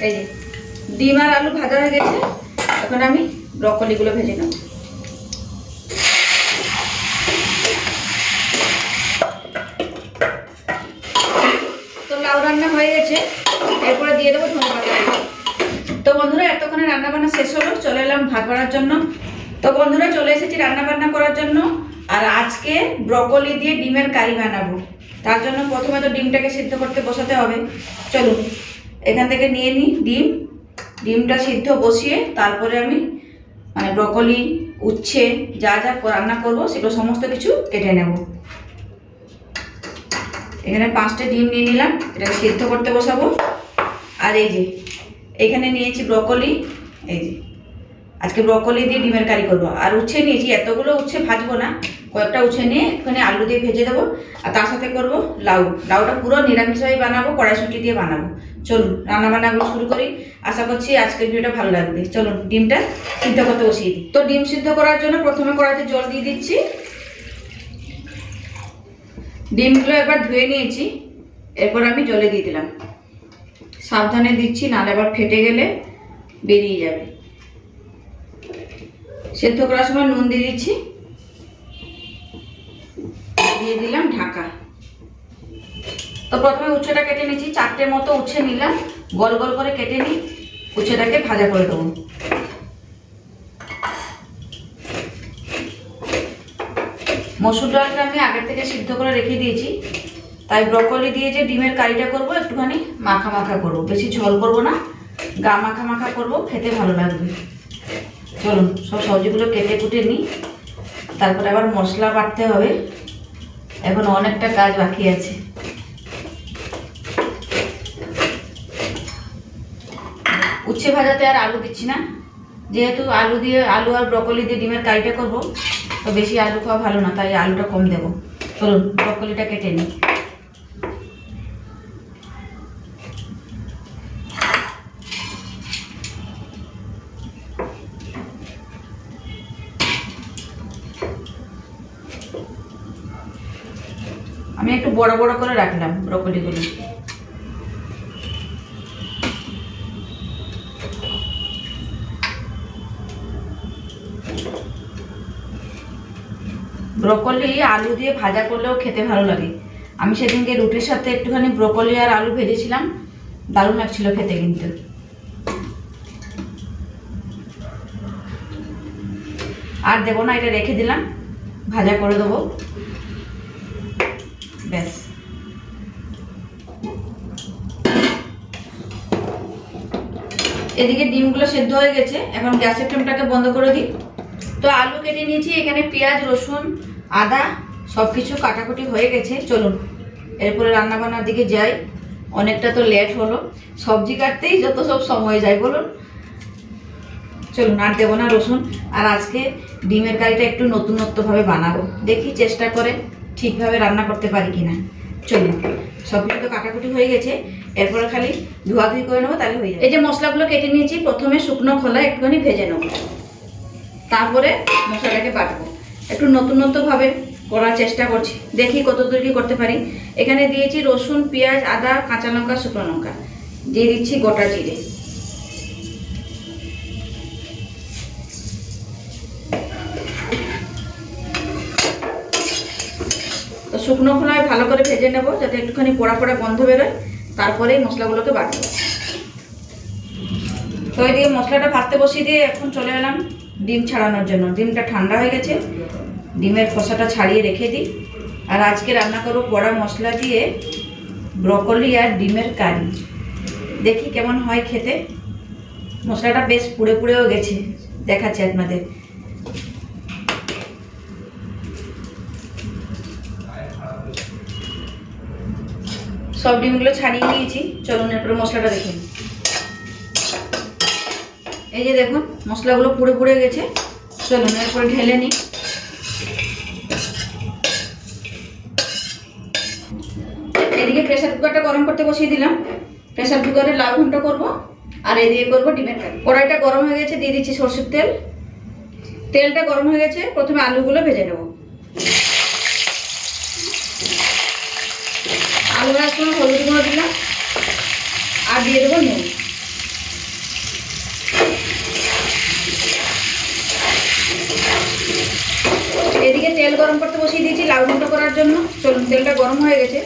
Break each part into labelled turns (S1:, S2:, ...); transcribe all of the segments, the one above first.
S1: এই যে ডিম আর আলু ভাজা হয়ে গেছে, এখন আমি ব্রকলিগুলো ভেজে নেব। তো লাউ রান্না হয়ে গেছে, এরপরে দিয়ে দেবো ধনেপাতা। তো বন্ধুরা এতক্ষণে রান্না বান্না শেষ হলো, চলে এলাম ভাত বাড়ার জন্য। তো বন্ধুরা চলে এসেছি রান্না বান্না করার জন্য। আর আজকে ব্রকলি দিয়ে ডিমের কারি বানাবো। তার জন্য প্রথমে তো ডিমটাকে সিদ্ধ করতে বসাতে হবে। চলুন এখান থেকে নিয়ে নিই ডিমটা সিদ্ধ বসিয়ে তারপরে আমি মানে ব্রকলি, উচ্ছে যা যা রান্না করব সেগুলো সমস্ত কিছু কেটে নেব। এখানে 5টা ডিম নিয়ে নিলাম, এটাকে সিদ্ধ করতে বসাবো। আর এই যে এখানে নিয়েছি ব্রকলি, এই যে আজকে ব্রকলি দিয়ে ডিমের কারি করবো। আর উচ্ছে নিয়েছি, এতগুলো উচ্ছে ভাজবো না, কয়েকটা উচ্ছে নিয়ে একটুখানি আলু দিয়ে ভেজে দেবো। আর তার সাথে করবো লাউটা পুরো নিরামিষভাবে বানাবো, কড়াইশুঁটি দিয়ে বানাবো। চলুন রান্না বান্নাগুলো শুরু করি। আশা করছি আজকের ভিডিওটা ভালো লাগবে। চলুন ডিমটা সিদ্ধ করতে বসিয়ে দিই। তো ডিম সিদ্ধ করার জন্য প্রথমে কড়াইতে জল দিয়ে দিচ্ছি। ডিমগুলো একবার ধুয়ে নিয়েছি, এরপর আমি জলে দিয়ে দিলাম। সাবধানে দিচ্ছি, নাহলে আবার ফেটে গেলে বেরিয়ে যাবে। সেদ্ধ করার সময় নুন দিয়ে দিচ্ছি, দিয়ে দিলাম ঢাকা। তো প্রথমে উচ্ছেটা কেটে নিচ্ছি, 4টে মতো উচ্ছে নিলাম, গোল গোল করে কেটে নিই। উচ্ছেটাকে ভাজা করে দেবো। মসুর ডালটা আমি আগের থেকে সিদ্ধ করে রেখে দিয়েছি, তাই ব্রকলি দিয়ে যে ডিমের কারিটা করব একটুখানি মাখা মাখা করব, বেশি ঝোল করব না, গা মাখা মাখা করব, খেতে ভালো লাগবে। চলুন সব সবজিগুলো কেটে কুটে নিই, তারপরে আবার মশলা বাটতে হবে, এখন অনেকটা কাজ বাকি আছে। উচ্ছে ভাজাতে আর আলু দিচ্ছি না, যেহেতু আলু আর ব্রকলি দিয়ে ডিমের কারিটা করব, তো বেশি আলু খাওয়া ভালো না, তাই আলুটা কম দেব। চলুন ব্রকলিটা কেটে নিই। আমি একটু বড় বড় করে রাখলাম ব্রকলিগুলো। ব্রকলি আলু দিয়ে ভাজা করলেও খেতে ভালো লাগে। আমি সেদিনকে রুটির সাথে একটুখানি ব্রকলি আর আলু ভেজেছিলাম, দারুণ লাগছিল খেতে। কিন্তু আর দেবো না, এটা রেখে দিলাম, ভাজা করে দেবো, ব্যাস। এদিকে ডিমগুলো সেদ্ধ হয়ে গেছে, এখন গ্যাসের ফ্লেমটাকে বন্ধ করে দিই। তো আলু কেটে নিয়েছি, এখানে পেঁয়াজ, রসুন, আদা সব কিছু কাটাকুটি হয়ে গেছে। চলুন এরপরে রান্নাবান্নার দিকে যাই। অনেকটা তো লেট হলো, সবজি কাটতেই যত সব সময় যায় বলুন। চলুন আর দেবো না রসুন। আর আজকে ডিমের কারিটা একটু নতুনত্বভাবে বানাবো, দেখি চেষ্টা করে ঠিকভাবে রান্না করতে পারি কিনা। চলুন সব কিছু তো কাটাকুটি হয়ে গেছে, এরপরে খালি ধোয়াধুয়ি করে নেবো, তাহলে হয়ে যাবে। এই যে মশলাগুলো কেটে নিয়েছি, প্রথমে শুকনো খোলা একটুখানি ভেজে নেবো, তারপরে মশলাটাকে বাটবো। একটু নতুনত্বভাবে করার চেষ্টা করছি, দেখি কতদূর কি করতে পারি। এখানে দিয়েছি রসুন, পেঁয়াজ, আদা, কাঁচা লঙ্কা, শুকনো লঙ্কা, দিয়ে দিচ্ছি গোটা জিরে। তো শুকনো খোলায় ভালো করে ভেজে নেব, যাতে একটুখানি পোড়া পোড়া গন্ধ বেরোয়, তারপরেই মশলাগুলোকে বাটবো। তো এদিকে মশলাটা ভাজতে বসিয়ে দিয়ে এখন চলে এলাম ডিম ছাড়ানোর জন্য। ডিমটা ঠান্ডা হয়ে গেছে, ডিমের খোসাটা ছাড়িয়ে রেখে দিই। আর আজকে রান্না করবো পোড়া মশলা দিয়ে ব্রকলি আর ডিমের কারি, দেখি কেমন হয় খেতে। মশলাটা বেশ পুড়ে পুড়েও গেছে, দেখাচ্ছি আপনাদের। সব ডিমগুলো ছাড়িয়ে নিয়েছি, চলুন এরপরে মশলাটা দেখুন। এই যে দেখুন মশলাগুলো পুড়ে পুড়ে গেছে, চলুন এরপরে ঢেলে নিই। এদিকে প্রেসার কুকারটা গরম করতে বসিয়ে দিলাম, প্রেসার কুকারে লাউ ঘন্ট করবো, আর এদিকে করবো ডিমের কারি। কড়াইটা গরম হয়ে গেছে, দিয়ে দিচ্ছি সরষের তেল। তেলটা গরম হয়ে গেছে, প্রথমে আলুগুলো ভেজে নেব। আলু ভাজার সময় হলুদ গুঁড়ো দিলাম, আর দিয়ে দেবো নুন। এদিকে তেল গরম করতে বসিয়ে দিয়েছি লাউ ঘন্ট করার জন্য। চলুন, তেলটা গরম হয়ে গেছে,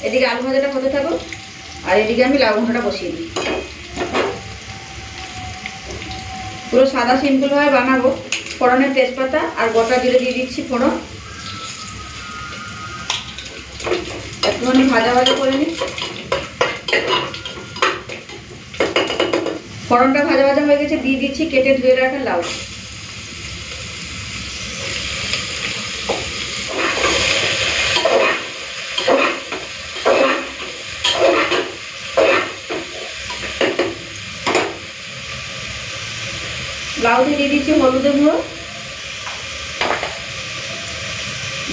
S1: এদিকে আলু ভাজাটা হতে থাকুক আর এদিকে আমি লাউ ঘন্টটা বসিয়ে দিই। পুরো সাদা সিম্পলভাবে বানাবো। ফোড়নের তেজপাতা আর গোটা জিরে দিয়ে দিচ্ছি ফোড়ন, একটুখানি ভাজা ভাজা করে নিই। ফোড়নটা ভাজা ভাজা হয়ে গেছে, দিয়ে দিচ্ছি কেটে ধুয়ে রাখা লাউ। লাউতে দিয়ে দিচ্ছি হলুদের গুঁড়ো,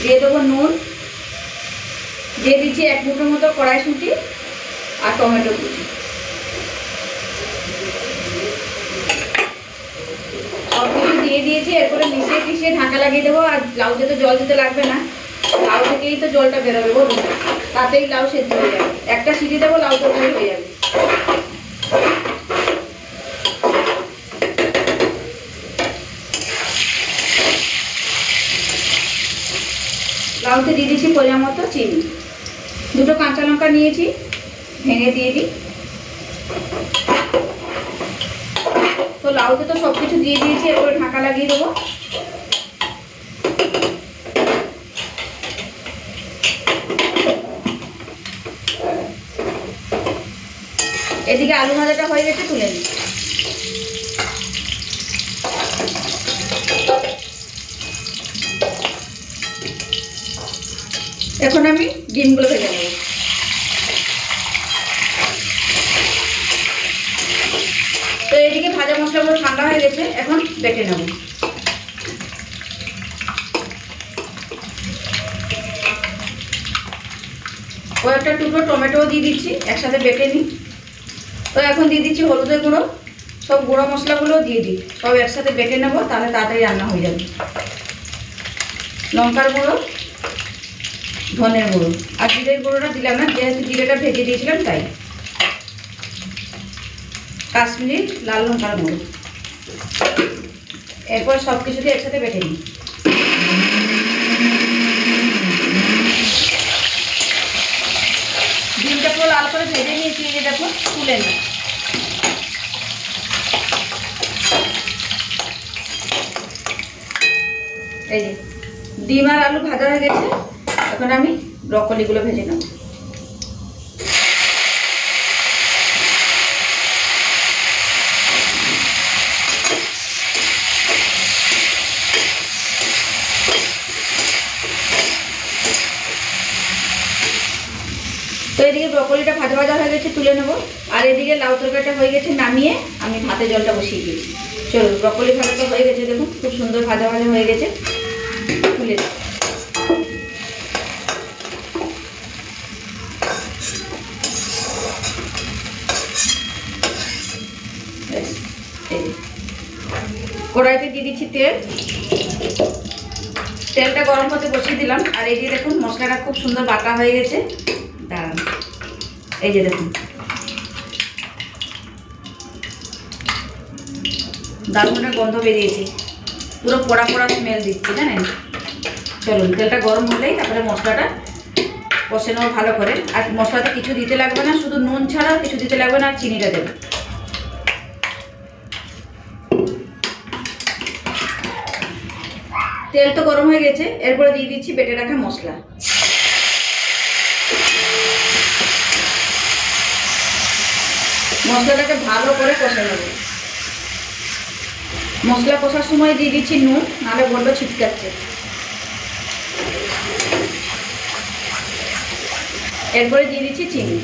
S1: দিয়ে দেবো নুন, দিয়ে দিচ্ছি 1 মুঠোর মতো কড়াইশুঁটি আর টমেটো কুচি। সব কিছু দিয়ে দিয়েছি, এরপরে মিশিয়ে টিশিয়ে ঢাকা লাগিয়ে দেবো। আর লাউতে তো জল দিতে লাগবে না, লাউ থেকেই তো জলটা বেরোবে, বলুন, তাতেই লাউ সেদ্ধ হয়ে যাবে। একটা সিটি দেবো, লাউ তরকারি হয়ে যাবে। লাউতে দিয়ে দিচ্ছি পরিমাণ মতো চিনি, 2টো কাঁচা লঙ্কা নিয়েছি, ভেঙে দিয়ে দিই। তো লাউতে তো সব কিছু দিয়ে দিয়েছি, এরপরে ঢাকা লাগিয়ে দেবো। এদিকে আলু ভাজাটা হয়ে গেছে, তুলে নিই। এখন আমি ডিমগুলো ভেজে নেব। তো এইদিকে ভাজা মশলাগুলো ঠান্ডা হয়ে গেছে, এখন বেটে নেব। কয়েকটা টুকরো টমেটো দিয়ে দিচ্ছি, একসাথে বেটে নিই। তো এখন দিয়ে দিচ্ছি হলুদের গুঁড়ো, সব গুঁড়ো মশলাগুলো দিয়ে দিই, সব একসাথে বেটে নেব, তাহলে তাড়াতাড়ি রান্না হয়ে যাবে। লঙ্কার গুঁড়ো, ধনের গুঁড়ো, আর জিরের গুঁড়োটা দিলাম না, যেহেতু জিরেটা ভেজে দিয়েছিলাম তাই। কাশ্মীরি লাল লঙ্কার গুঁড়ো, এরপর সব কিছু দিয়ে একসাথে বেটে নিই। ডিমটা পুরো লাল করে ভেজে নিয়েছি, এই যে দেখো, তুলে নিই। এই যে ডিম আর আলু ভাজা হয়ে গেছে, এখন আমি ব্রকলিগুলো ভেজে নেব। তো এদিকে ব্রকলিটা ভাজা ভাজা হয়ে গেছে, তুলে নেব। আর এদিকে লাউ তরকারিটা হয়ে গেছে, নামিয়ে আমি ভাতে জলটা বসিয়ে দিয়েছি। চলো, ব্রকলি ভাজাটা হয়ে গেছে, দেখুন খুব সুন্দর ভাজা ভাজা হয়ে গেছে, তুলে দেব। কড়াইতে দিয়ে দিচ্ছি তেল, তেলটা গরম হতে বসিয়ে দিলাম। আর এই যে দেখুন মশলাটা খুব সুন্দর বাটা হয়ে গেছে, দাঁড়ান, এই যে দেখুন দারুণ গন্ধ বেরিয়েছে, পুরো পোড়া পোড়া স্মেল দিচ্ছে, জানেন। চলুন, তেলটা গরম হলেই তারপরে মশলাটা কষে নেবো ভালো করে। আর মশলাতে কিছু দিতে লাগবে না, শুধু নুন ছাড়া কিছু দিতে লাগবে না, আর চিনিটা দেবো। তেল তো গরম হয়ে গেছে, এরপরে দিয়ে দিচ্ছি বেটে রাখা মশলা। মশলাটাকে ভালো করে কষে নেব। মশলা কষার সময় দিয়ে দিচ্ছি নুন, নাহলে বললো ছিটকাচ্ছে। এরপরে দিয়ে দিচ্ছি চিনি।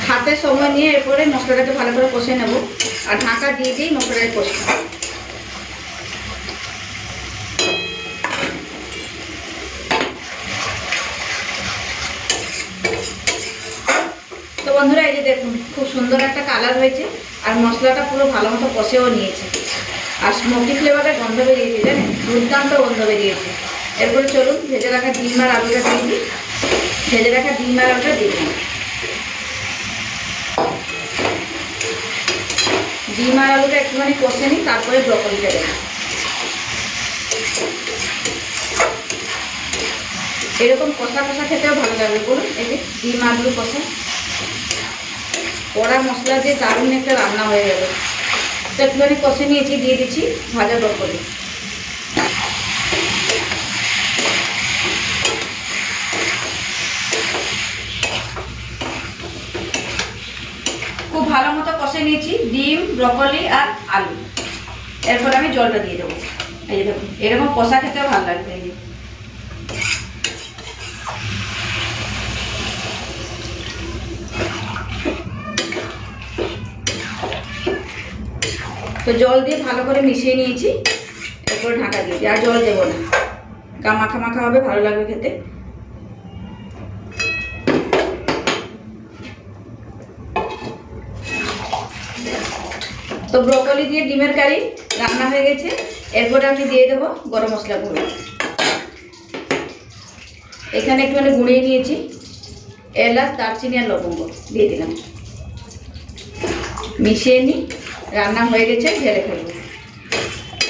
S1: হাতে সময় নিয়ে এরপরে মশলাটাকে ভালো করে কষে নেব, আর ঢাকা দিয়ে দিয়েই মশলাটাকে কষে নেব। তো বন্ধুরা, এই যে দেখুন খুব সুন্দর একটা কালার হয়েছে, আর মশলাটা পুরো ভালো মতো কষেও নিয়েছে, আর স্মোকি ফ্লেভারের গন্ধ বেরিয়েছে, জানেন, দুর্দান্ত গন্ধ বেরিয়েছে। এরপরে চলুন ভেজে রাখা ডিম আর আলুটা দিয়ে দিই। ভেজে রাখা ডিম আর আলুটা দিয়ে দিই। ডিম আর আলুটা একটুখানি কষে নিই, তারপরে ব্রকলিটা দেবো। এরকম কষা কষা খেতেও ভালো লাগবে বলুন। এই যে ডিম আলু কষা কড়া মশলা দিয়ে দারুণ একটা রান্না হয়ে গেল। তো একটুখানি কষে নিয়েছি, দিয়ে দিচ্ছি ভাজা ব্রকলি। খুব ভালো মতো কষে নিয়েছি ডিম, ব্রকলি আর আলু। এরপর আমি জলটা দিয়ে দেবো। এই যে দেখুন, এরকম কষা খেতেও ভালো লাগবে। এই যে তো জল দিয়ে ভালো করে মিশিয়ে নিয়েছি। এরপর ঢাকা দিয়েছি, আর জল দেবো না, গা মাখা মাখা হবে, ভালো লাগবে খেতে। তো ব্রকলি দিয়ে ডিমের কারি রান্না হয়ে গেছে। এরপরে আমি দিয়ে দেবো গরম মশলা গুঁড়ো। এখানে একটুখানি গুঁড়িয়ে নিয়েছি, এলাচ, দারচিনি আর লবঙ্গ দিয়ে দিলাম। মিশিয়ে নিই, রান্না হয়ে গেছে, ঢেলে ফেলবো।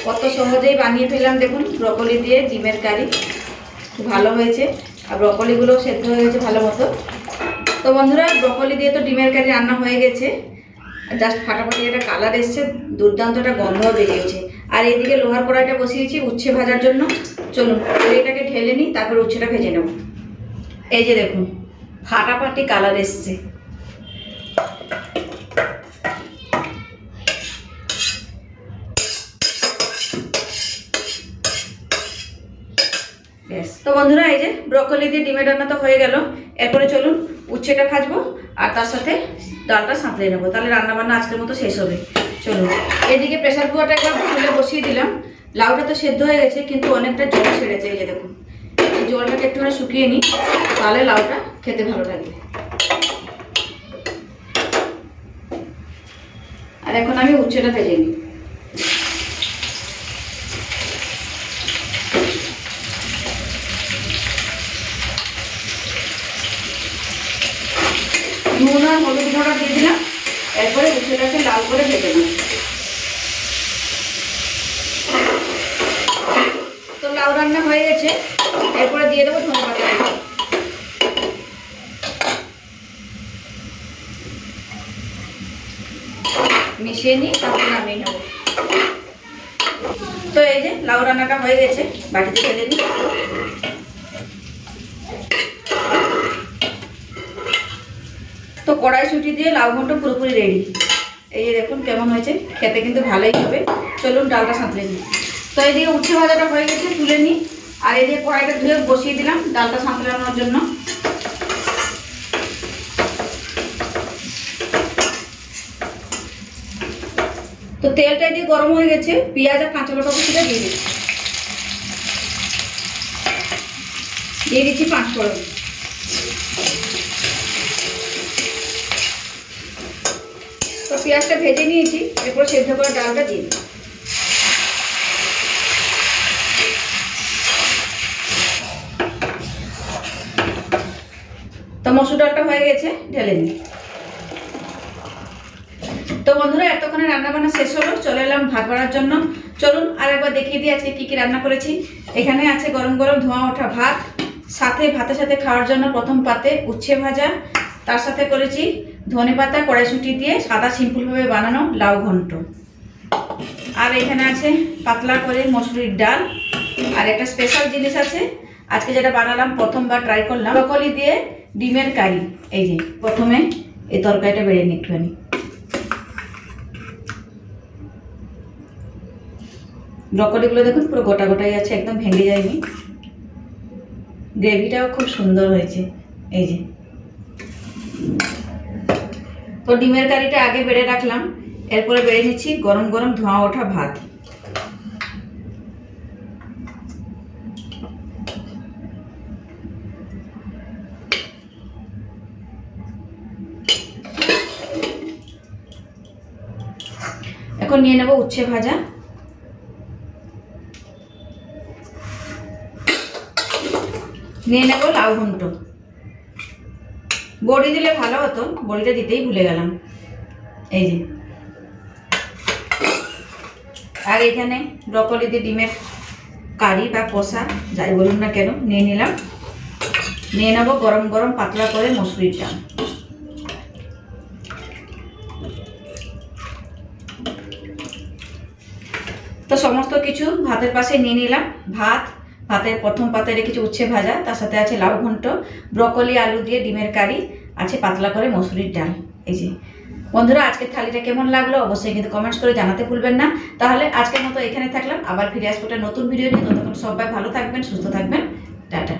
S1: কত সহজেই বানিয়ে ফেললাম দেখুন, ব্রকলি দিয়ে ডিমের কারি। খুব ভালো হয়েছে, আর ব্রকলিগুলোও সেদ্ধ হয়ে গেছে ভালো মতো। তো বন্ধুরা, ব্রকলি দিয়ে তো ডিমের কারি রান্না হয়ে গেছে। জাস্ট ফাটাফাটি একটা কালার এসছে, দুর্দান্ত একটা গন্ধও বেরিয়েছে। আর এইদিকে লোহার কড়াইটা বসিয়েছি উচ্ছে ভাজার জন্য। চলুন এটাকে ঢেলে নিই, তারপর উচ্ছেটা ভেজে নেব। এই যে দেখুন, ফাটাফাটি কালার এসছে। তো বন্ধুরা, এই যে ব্রকলি দিয়ে ডিমের রান্না তো হয়ে গেল। এরপরে চলুন উচ্ছেটা ভাজবো, আর তার সাথে ডালটা সাঁতলে নেবো, তাহলে রান্নাবান্না আজকের মতো শেষ হবে। চলুন, এদিকে প্রেসার কুকারটা একবার খুলে বসিয়ে দিলাম। লাউটা তো সেদ্ধ হয়ে গেছে, কিন্তু অনেকটা জল ছেড়েছে। এই যে দেখুন, এই জলটাকে একটুখানি শুকিয়ে নিই, তাহলে লাউটা খেতে ভালো লাগবে। আর এখন আমি উচ্ছেটা ভেজে নিই। নুন আর হলুদ গুঁড়া দিয়ে দিলাম। এরপরে উচ্ছেটাকে লাল করে ভেজে নেব। তো লাউ রান্না হয়ে গেছে। এরপরে দিয়ে দেবো ধনেপাতা। মিশিয়ে নিই, তারপর নামিয়ে নেব। তো এই যে লাউ রান্নাটা হয়ে গেছে, বাটিতে ফেলে দিই। তো কড়াইশুঁটি দিয়ে লাউ ঘন্ট পুরোপুরি রেডি। এই যে দেখুন কেমন হয়েছে, খেতে কিন্তু ভালোই হবে। চলুন ডালটা সাঁতলে নিই। তো এইদিকে উচ্ছে ভাজাটা হয়ে গেছে, তুলে নিই। আর এই যে কড়াইটা ধুয়ে বসিয়ে দিলাম ডালটা সাঁতলানোর জন্য। তো তেলটা দিয়ে গরম হয়ে গেছে, পেঁয়াজ আর কাঁচা লঙ্কা কুচিটা দিয়ে দিচ্ছি। দিয়ে দিচ্ছি 5 ফোড়ন। তো পেঁয়াজটা ভেজে নিয়েছি, এরপর সেদ্ধ করা ডালটা দিয়ে দিই। তো মসুর ডালটা হয়ে গেছে, ঢেলে নিই। তো বন্ধুরা, এতক্ষণে রান্নাবান্না শেষ হলো, চলে এলাম ভাত বাড়ার জন্য। চলুন আর একবার দেখিয়ে দিই আজকে কী কী রান্না করেছি। এখানে আছে গরম গরম ধোঁয়া ওঠা ভাত, সাথে ভাতের সাথে খাওয়ার জন্য প্রথম পাতে উচ্ছে ভাজা, তার সাথে করেছি ধনেপাতা কড়াইশুঁটি দিয়ে সাদা সিম্পলভাবে বানানো লাউ ঘন্ট। আর এখানে আছে পাতলা করে মসুরির ডাল। আর একটা স্পেশাল জিনিস আছে, আজকে যেটা বানালাম, প্রথমবার ট্রাই করলাম, ব্রকলি দিয়ে ডিমের কারি। এই যে প্রথমে এই তরকারিটা বেড়ে নিই একটুখানি। ব্রকলিগুলো দেখুন পুরো গোটা গোটাই আছে, একদম ভেঙে যায়নি। গ্রেভিটাও খুব সুন্দর হয়েছে। এই যে, তো ডিমের কারিটা আগে বেড়ে রাখলাম, এরপরে বেড়ে নিচ্ছি গরম গরম ধোঁয়া ওঠা ভাত। এখন নিয়ে নেব উচ্ছে ভাজা। নিয়ে নেব লাউ ঘন্ট। বড়ি দিলে ভালো হতো, বড়িটা দিতেই ভুলে গেলাম। এই যে, আর এখানে ব্রকলি দিয়ে ডিমের কারি বা কষা, যাই বলুন না কেন, নিয়ে নিলাম। নিয়ে নেবো গরম গরম পাতলা করে মসুরির ডাল। তো সমস্ত কিছু ভাতের পাশে নিয়ে নিলাম। ভাতের প্রথম পাতে রেখেছি উচ্ছে ভাজা, তার সাথে আছে লাউ ঘন্ট, ব্রকলি আলু দিয়ে ডিমের কারি, আছে পাতলা করে মসুরির ডাল। এই যে বন্ধুরা, আজকের থালিটা কেমন লাগলো অবশ্যই কিন্তু কমেন্টস করে জানাতে ভুলবেন না। তাহলে আজকের মতো এখানে থাকলাম, আবার ফিরে আসবো একটা নতুন ভিডিও নিয়ে। ততক্ষণ সবাই ভালো থাকবেন, সুস্থ থাকবেন, টাটা।